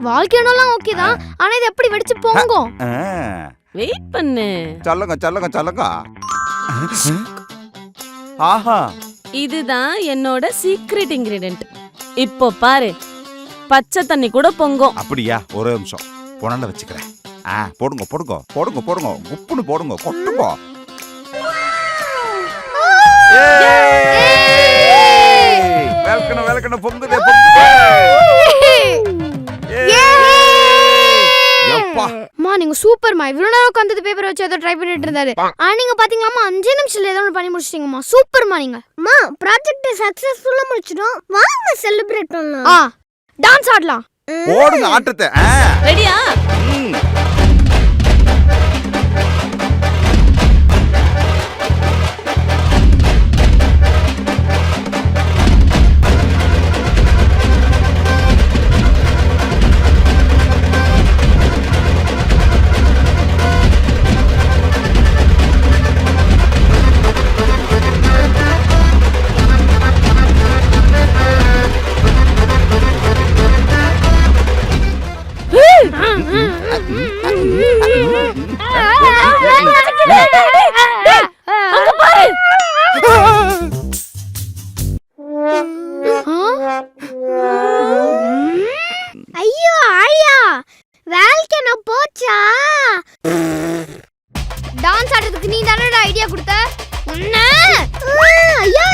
வால்கேனோலாம் okay தான், ஆனா இது எப்படி வெடிச்சு பொங்கும்? வெயிட் பண்ணு. சொல்லுங்க. ஆஹா, இதுதான் என்னோட சீக்ரெட் இன்கிரிடியன்ட். இப்போ பாரு, பச்சை தண்ணி கூட பொங்கும். அப்படியா? ஒரு நிமிஷம் புனல்ல வச்சுக்கிறேன். போடுங்க உப்புன்னு போடுங்க, கொட்டுங்க. வெல்கணும் பொங்குதே. நீங்க சூப்பர்மா. இவ்வளவு நேரம் உட்கார்ந்து பேப்பர் வச்சு ஏதோ ட்ரை பண்ணிட்டு இருந்தாரு. நீங்க பாத்தீங்களாமா 5 நிமிஷத்துல ஏதோ பண்ணி முடிச்சிட்டீங்கம்மா. சூப்பர்மா நீங்க. அம்மா ப்ராஜெக்ட் சக்சஸ்ஃபுல்லா முடிச்சிட்டோம். வாங்க செலிப்ரேட் பண்ணலாம். டான்ஸ் ஆடலாம். போடுங்க ஆட்டத்தை. ரெடியா? ஐயோ ஆயா, வால்கேனோ போச்சா? டான்ஸ் ஆடுறதுக்கு நீ தானடா ஐடியா கொடுத்த? ஐயோ